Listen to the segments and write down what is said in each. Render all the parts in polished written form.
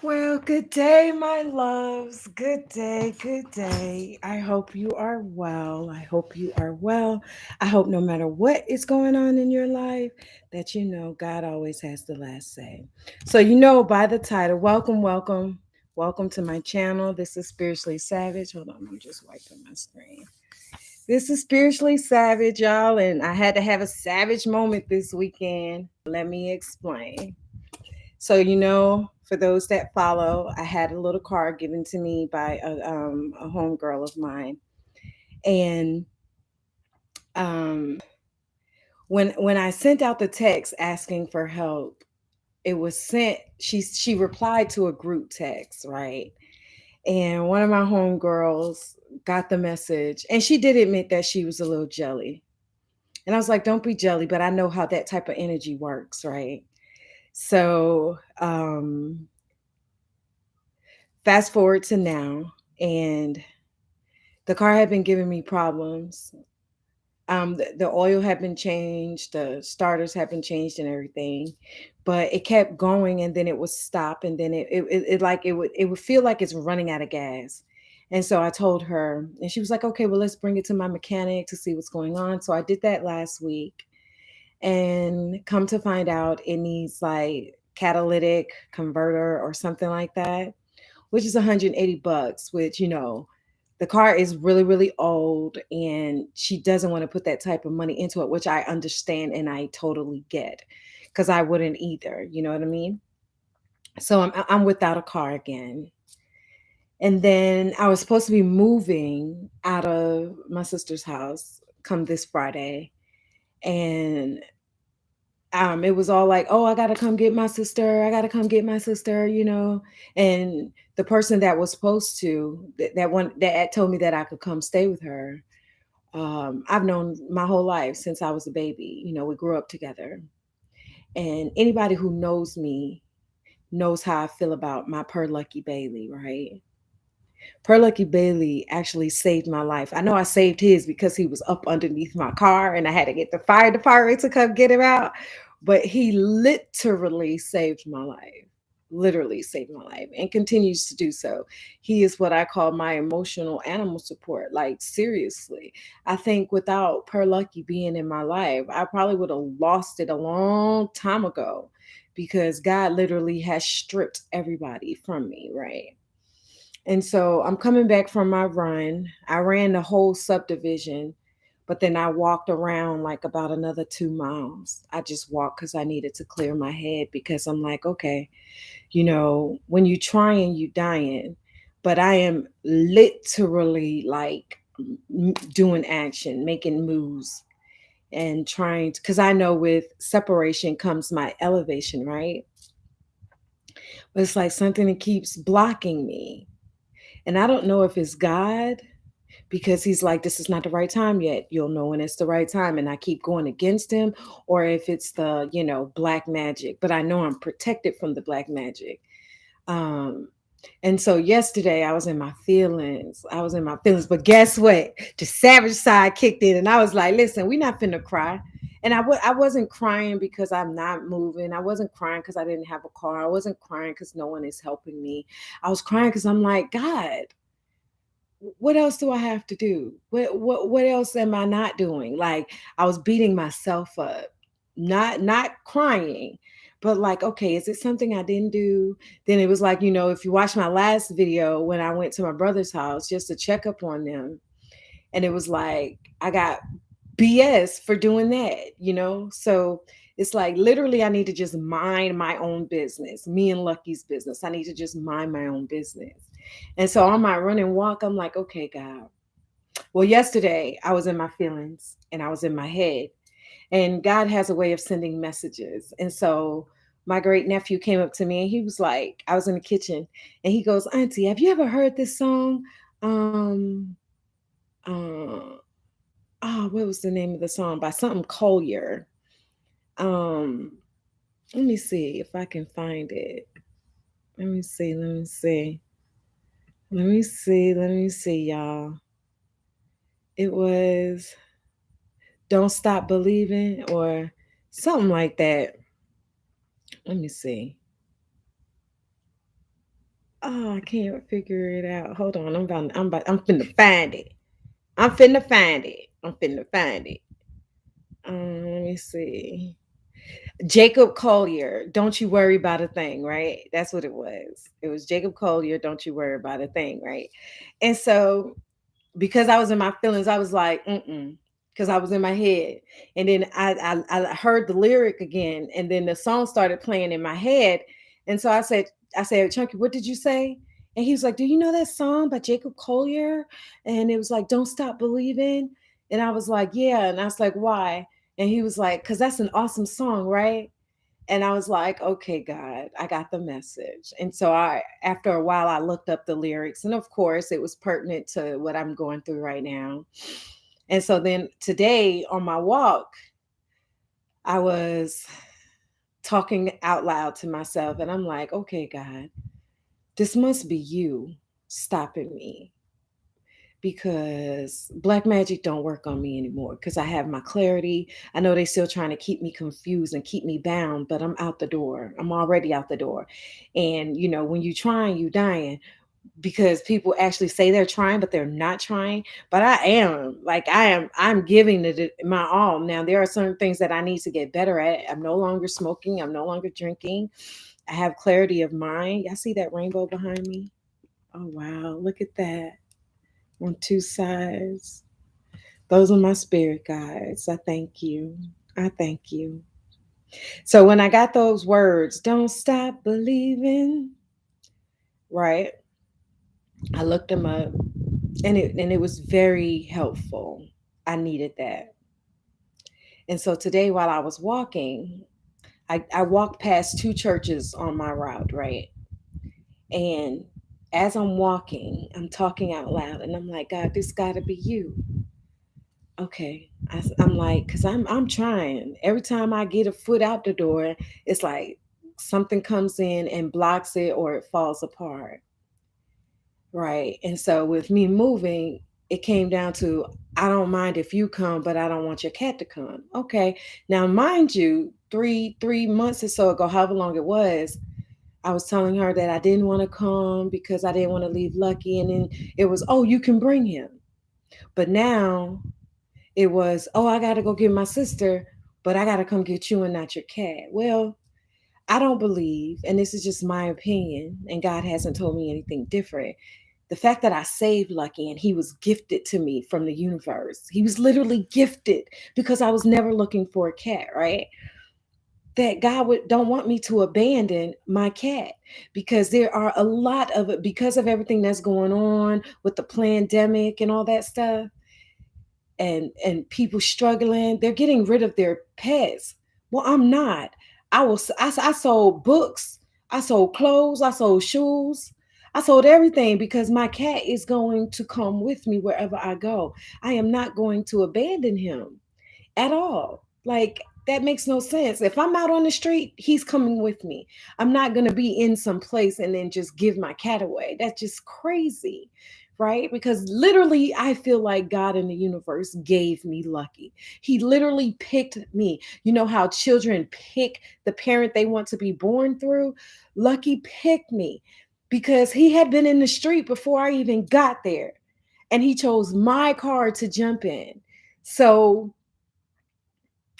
Well, good day, my loves. Good day, good day. I hope you are well. I hope you are well. I hope no matter what is going on in your life, that you know God always has the last say. So, you know, by the title, welcome to my channel. This is Spiritually Savage. Hold on, I'm just wiping my screen. This is Spiritually Savage, y'all, and I had to have a savage moment this weekend. Let me explain. So, for those that follow, I had a little card given to me by a homegirl of mine. And um, when I sent out the text asking for help, it was sent. She replied to a group text, right? And one of my homegirls got the message, and she did admit that she was a little jelly. And I was like, "Don't be jelly," but I know how that type of energy works, right? So, fast forward to now, and the car had been giving me problems. The oil had been changed, the starters had been changed, and everything, but it kept going, and then it would stop, and then it would feel like it's running out of gas. And so I told her, and she was like, "Okay, well, let's bring it to my mechanic to see what's going on." So I did that last week, and come to find out, it needs like catalytic converter or something like that, which is 180 bucks, which, the car is really, really old, and she doesn't want to put that type of money into it, which I understand and I totally get, because I wouldn't either. You know what I mean? So I'm without a car again. And then I was supposed to be moving out of my sister's house come this Friday. And it was all like, "Oh, I gotta come get my sister. I gotta come get my sister." And the person that was supposed to that one that told me that I could come stay with her. I've known my whole life since I was a baby. We grew up together, and anybody who knows me knows how I feel about my Per Lucky Bailey, right? Per Lucky Bailey actually saved my life. I know I saved his because he was up underneath my car and I had to get the fire department to come get him out. But he literally saved my life. Literally saved my life and continues to do so. He is what I call my emotional animal support. Like, seriously. I think without Per Lucky being in my life, I probably would have lost it a long time ago, because God literally has stripped everybody from me, right? And so I'm coming back from my run. I ran the whole subdivision, but then I walked around like about another 2 miles. I just walked because I needed to clear my head, because I'm like, okay, when you trying, you dying. But I am literally like doing action, making moves, and trying to, because I know with separation comes my elevation, right? But it's like something that keeps blocking me. And I don't know if it's God, because he's like, "This is not the right time yet. You'll know when it's the right time." And I keep going against him, or if it's the, black magic. But I know I'm protected from the black magic. Um, and so yesterday I was in my feelings. I was in my feelings. But guess what? The savage side kicked in, and I was like, "Listen, we're not finna cry." And I wasn't crying because I'm not moving. I wasn't crying because I didn't have a car. I wasn't crying because no one is helping me. I was crying because I'm like, "God, what else do I have to do? What else am I not doing?" Like, I was beating myself up, not crying, but like, okay, is it something I didn't do? Then it was like, if you watch my last video when I went to my brother's house just to check up on them, and it was like I got BS for doing that. So it's like, literally, I need to just mind my own business, me and Lucky's business. I need to just mind my own business. And so on my run and walk, I'm like, okay, God. Well, yesterday I was in my feelings and I was in my head, and God has a way of sending messages. And so my great nephew came up to me, and he was like, I was in the kitchen, and he goes, "Auntie, have you ever heard this song? Um, uh, what was the name of the song, by something Collier? Um, let me see if I can find it. Let me see. Let me see. Let me see. Let me see, y'all. It was "Don't Stop Believing" or something like that. Let me see. Oh, I can't figure it out. Hold on, I'm finna find it. I'm finna find it. I'm finna find it. Let me see. Jacob Collier, Don't You Worry About a Thing, right? That's what it was. It was Jacob Collier, Don't You Worry About a Thing, right? And so because I was in my feelings, I was like, mm-mm, because I was in my head. And then I heard the lyric again, and then the song started playing in my head. And so I said, Chunky, what did you say? And he was like, do you know that song by Jacob Collier? And it was like, Don't Stop Believing. And I was like, yeah. And I was like, why? And he was like, because that's an awesome song, right? And I was like, okay, God, I got the message. And so after a while, I looked up the lyrics. And of course, it was pertinent to what I'm going through right now. And so then today on my walk, I was talking out loud to myself. And I'm like, okay, God, this must be you stopping me, because black magic don't work on me anymore, because I have my clarity. I know they still trying to keep me confused and keep me bound, but I'm out the door. I'm already out the door. And when you trying, you dying, because people actually say they're trying, but they're not trying. But I'm giving it my all. Now there are certain things that I need to get better at. I'm no longer smoking. I'm no longer drinking. I have clarity of mind. Y'all see that rainbow behind me? Oh wow, look at that on two sides. Those are my spirit guides. I thank you. I thank you. So when I got those words, don't stop believing, right? I looked them up, and it was very helpful. I needed that. And so today while I was walking, I walked past two churches on my route, right? And as I'm walking, I'm talking out loud, and I'm like, God, this gotta be you. Okay. I'm like, because I'm trying. Every time I get a foot out the door, it's like something comes in and blocks it, or it falls apart. Right. And so with me moving, it came down to, I don't mind if you come, but I don't want your cat to come. Okay. Now, mind you, three months or so ago, however long it was, I was telling her that I didn't want to come because I didn't want to leave Lucky. And then it was, oh, you can bring him. But now it was, oh, I got to go get my sister, but I got to come get you and not your cat. Well, I don't believe, and this is just my opinion, and God hasn't told me anything different. The fact that I saved Lucky and he was gifted to me from the universe, he was literally gifted because I was never looking for a cat, right? That God would don't want me to abandon my cat, because there are a lot of it, because of everything that's going on with the pandemic and all that stuff, and people struggling, they're getting rid of their pets. Well, I'm not. I sold books, I sold clothes, I sold shoes, I sold everything, because my cat is going to come with me wherever I go. I am not going to abandon him at all. Like, that makes no sense. If I'm out on the street, he's coming with me. I'm not going to be in some place and then just give my cat away. That's just crazy. Right? Because literally, I feel like God in the universe gave me Lucky. He literally picked me. You know how children pick the parent they want to be born through? Lucky picked me because he had been in the street before I even got there. And he chose my car to jump in. So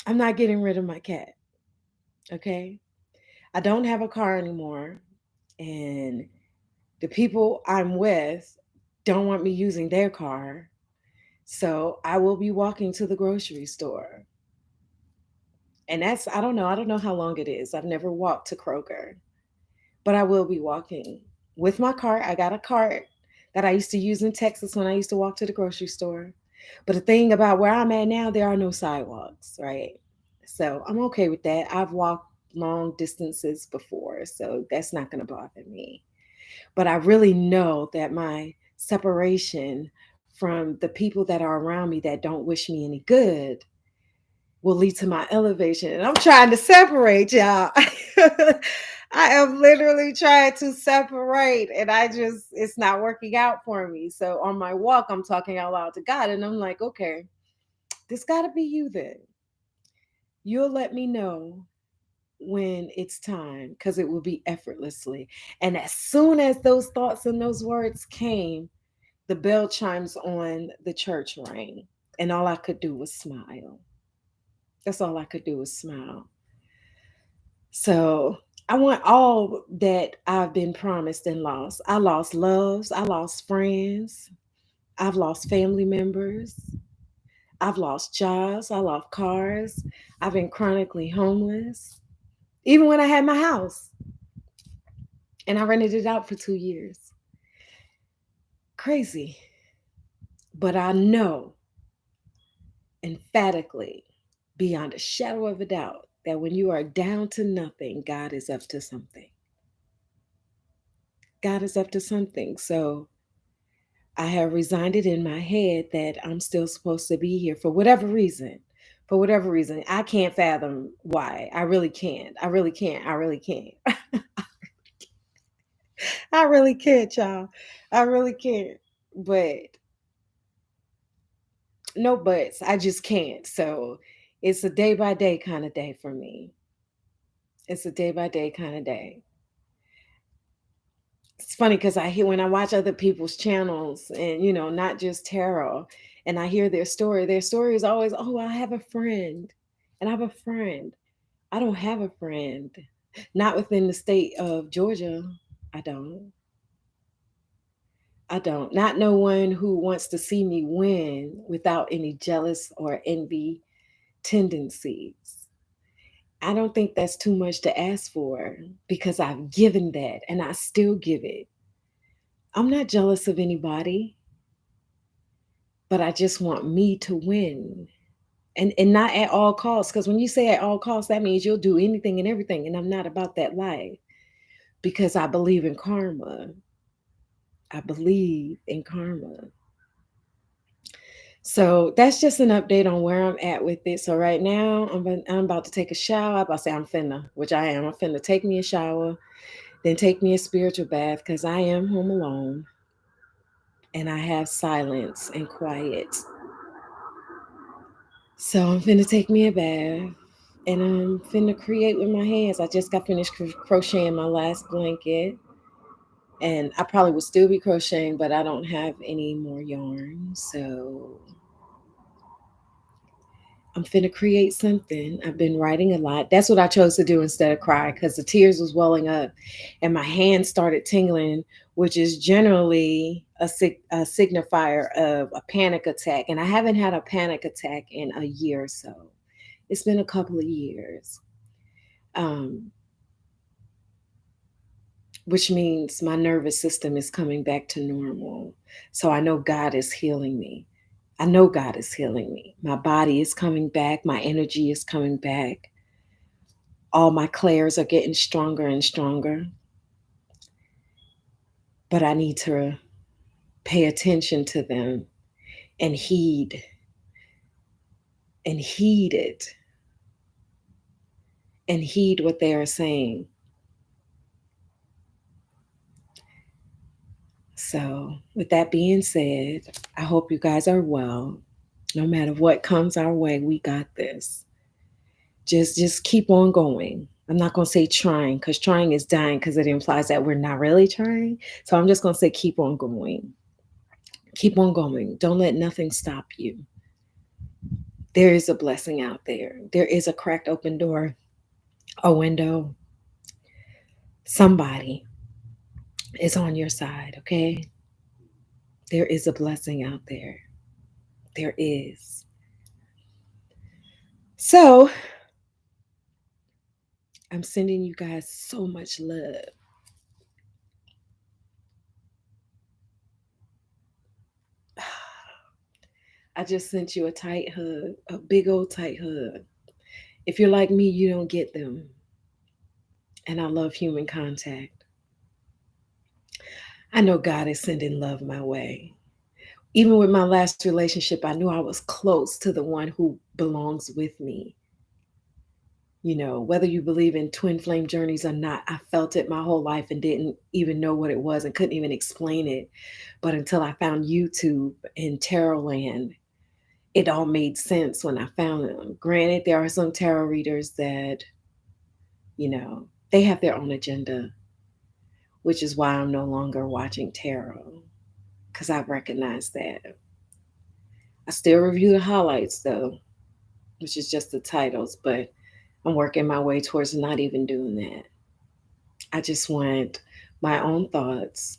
I'm not getting rid of my cat. Okay. I don't have a car anymore. And the people I'm with don't want me using their car. So I will be walking to the grocery store. And I don't know. I don't know how long it is. I've never walked to Kroger, but I will be walking with my cart. I got a cart that I used to use in Texas when I used to walk to the grocery store. But the thing about where I'm at now, there are no sidewalks, right? So I'm okay with that. I've walked long distances before, so that's not going to bother me. But I really know that my separation from the people that are around me that don't wish me any good will lead to my elevation. And I'm trying to separate, y'all. I am literally trying to separate, and it's not working out for me. So on my walk, I'm talking out loud to God, and I'm like, okay, this got to be you then. You'll let me know when it's time, because it will be effortlessly. And as soon as those thoughts and those words came, the bell chimes on the church rang. And all I could do was smile. That's all I could do was smile. So I want all that I've been promised and lost. I lost loves. I lost friends. I've lost family members. I've lost jobs. I lost cars. I've been chronically homeless. Even when I had my house and I rented it out for 2 years. Crazy. But I know emphatically, beyond a shadow of a doubt, that when you are down to nothing, God is up to something. God is up to something. So I have resigned it in my head that I'm still supposed to be here for whatever reason. For whatever reason. I can't fathom why. I really can't. I really can't. I really can't. I really can't, y'all. I really can't. But no buts. I just can't. So it's a day by day kind of day for me. It's a day by day kind of day. It's funny because I hear when I watch other people's channels and, not just tarot, and I hear their story is always, oh, I have a friend and I have a friend. I don't have a friend. Not within the state of Georgia. I don't. I don't. Not no one who wants to see me win without any jealous or envy tendencies. I don't think that's too much to ask for because I've given that and I still give it. I'm not jealous of anybody, but I just want me to win. And not at all costs. Because when you say at all costs, that means you'll do anything and everything. And I'm not about that life because I believe in karma. I believe in karma. So that's just an update on where I'm at with it. So right now, I'm about to take a shower. I'm about to say I'm finna, which I am. I'm finna take me a shower, then take me a spiritual bath because I am home alone and I have silence and quiet. So I'm finna take me a bath and I'm finna create with my hands. I just got finished crocheting my last blanket. And I probably would still be crocheting, but I don't have any more yarn. So I'm finna create something. I've been writing a lot. That's what I chose to do instead of cry because the tears was welling up and my hands started tingling, which is generally a signifier of a panic attack. And I haven't had a panic attack in a year or so. It's been a couple of years, um, which means my nervous system is coming back to normal. So I know God is healing me. I know God is healing me. My body is coming back. My energy is coming back. All my clairs are getting stronger and stronger. But I need to pay attention to them and heed it and heed what they are saying. So, with that being said, I hope you guys are well. No matter what comes our way, we got this. Just keep on going. I'm not going to say trying because trying is dying because it implies that we're not really trying. So I'm just going to say keep on going. Keep on going. Don't let nothing stop you. There is a blessing out there. There is a cracked open door, a window. Somebody is on your side, okay? There is a blessing out there. There is. So I'm sending you guys so much love. I just sent you a tight hug, a big old tight hug. If you're like me, you don't get them. And I love human contact. I know God is sending love my way. Even with my last relationship, I knew I was close to the one who belongs with me. Whether you believe in twin flame journeys or not, I felt it my whole life and didn't even know what it was and couldn't even explain it. But until I found YouTube and Tarot Land, it all made sense when I found them. Granted, there are some tarot readers that They have their own agenda, which is why I'm no longer watching tarot because I've recognized that. I still review the highlights though, which is just the titles, but I'm working my way towards not even doing that. I just want my own thoughts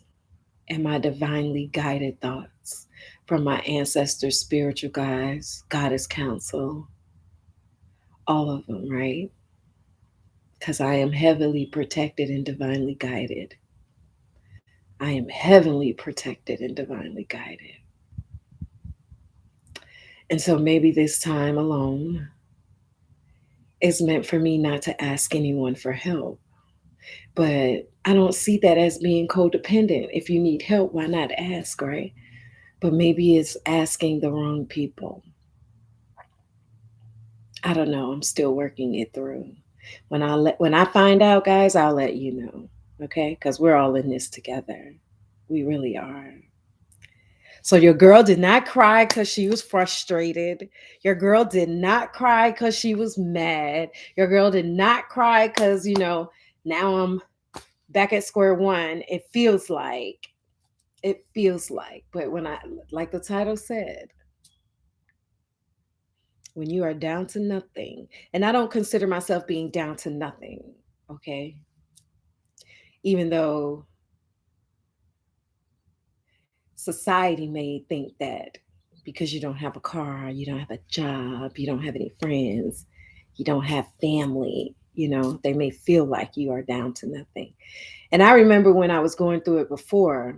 and my divinely guided thoughts from my ancestors, spiritual guides, goddess council, all of them, right? Because I am heavily protected and divinely guided. I am heavenly protected and divinely guided. And so maybe this time alone is meant for me not to ask anyone for help. But I don't see that as being codependent. If you need help, why not ask, right? But maybe it's asking the wrong people. I don't know. I'm still working it through. When I find out, guys, I'll let you know. Okay? Because we're all in this together. We really are. So your girl did not cry because she was frustrated. Your girl did not cry because she was mad. Your girl did not cry because, now I'm back at square one. It feels like, but like the title said, when you are down to nothing, and I don't consider myself being down to nothing, okay? Even though society may think that because you don't have a car, you don't have a job, you don't have any friends, you don't have family, they may feel like you are down to nothing. And I remember when I was going through it before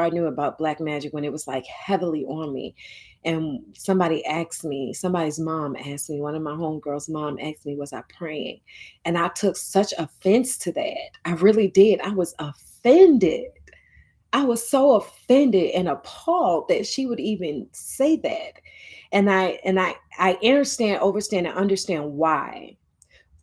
I knew about black magic, when it was like heavily on me. And somebody's mom asked me, one of my homegirls' mom asked me, was I praying? And I took such offense to that. I really did. I was offended. I was so offended and appalled that she would even say that. And I understand and understand why.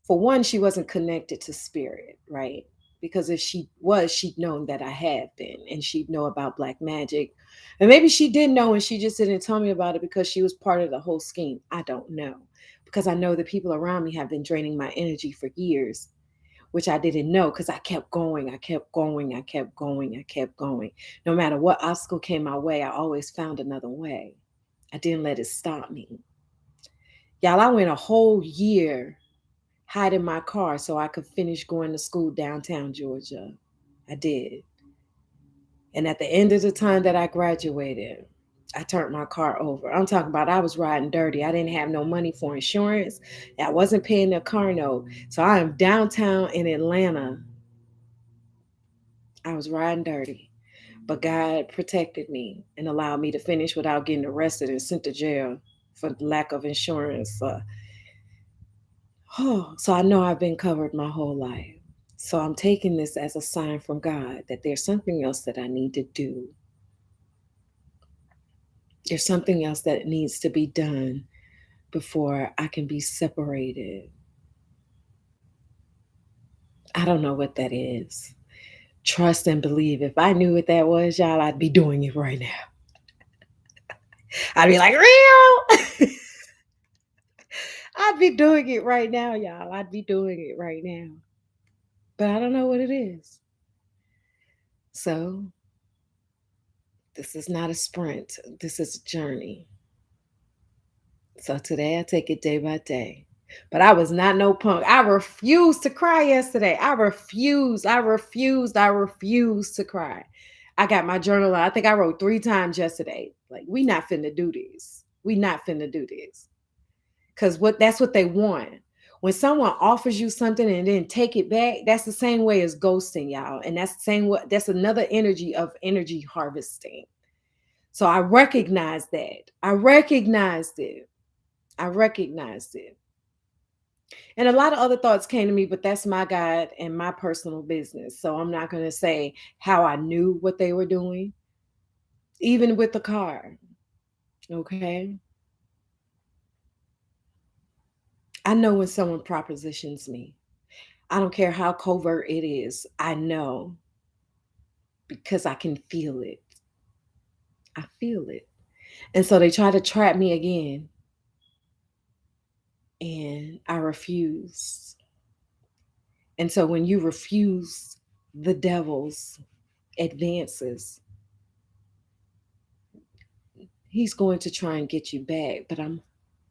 For one, she wasn't connected to spirit, right? Because if she was, she'd known that I had been, and she'd know about black magic. And maybe she did know and she just didn't tell me about it because she was part of the whole scheme. I don't know. Because I know the people around me have been draining my energy for years, which I didn't know because I kept going. I kept going. I kept going. I kept going. No matter what obstacle came my way, I always found another way. I didn't let it stop me. Y'all, I went a whole year hide in my car so I could finish going to school downtown Georgia. I did. And at the end of the time that I graduated, I turned my car over. I'm talking about I was riding dirty. I didn't have no money for insurance. I wasn't paying the car note. So I am downtown in Atlanta. I was riding dirty. But God protected me and allowed me to finish without getting arrested and sent to jail for lack of insurance. So I know I've been covered my whole life. So I'm taking this as a sign from God that there's something else that I need to do. There's something else that needs to be done before I can be separated. I don't know what that is. Trust and believe. If I knew what that was, y'all, I'd be doing it right now. I'd be like, real. I'd be doing it right now, y'all. I'd be doing it right now. But I don't know what it is. So this is not a sprint. This is a journey. So today I take it day by day. But I was not no punk. I refused to cry yesterday. I refused. I refused. I refused to cry. I got my journal out. I think I wrote 3 times yesterday. Like, we not finna do this. We not finna do this. Cause that's what they want. When someone offers you something and then take it back, that's the same way as ghosting, y'all. And that's the same way, that's another energy of energy harvesting. So I recognized that. I recognized it. I recognized it. And a lot of other thoughts came to me, but that's my God and my personal business. So I'm not going to say how I knew what they were doing, even with the car. Okay. I know when someone propositions me. I don't care how covert it is. I know because I can feel it. I feel it. And so they try to trap me again. And I refuse. And so when you refuse the devil's advances, he's going to try and get you back, but I'm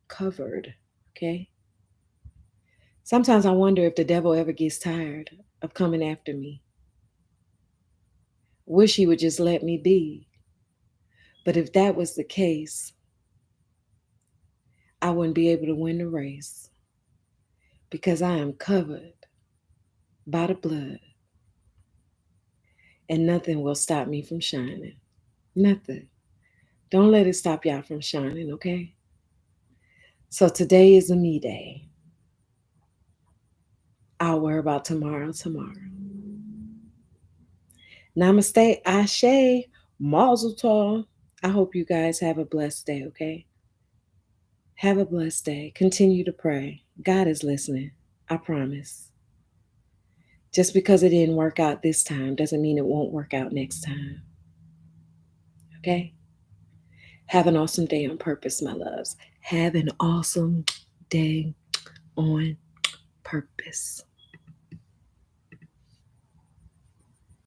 covered. Okay. Sometimes I wonder if the devil ever gets tired of coming after me. Wish he would just let me be. But if that was the case, I wouldn't be able to win the race because I am covered by the blood and nothing will stop me from shining. Nothing. Don't let it stop y'all from shining, okay? So today is a me day. I'll worry about tomorrow. Namaste, Ashe, Mazel Tov. I hope you guys have a blessed day, okay? Have a blessed day. Continue to pray. God is listening. I promise. Just because it didn't work out this time doesn't mean it won't work out next time. Okay? Have an awesome day on purpose, my loves. Have an awesome day on purpose.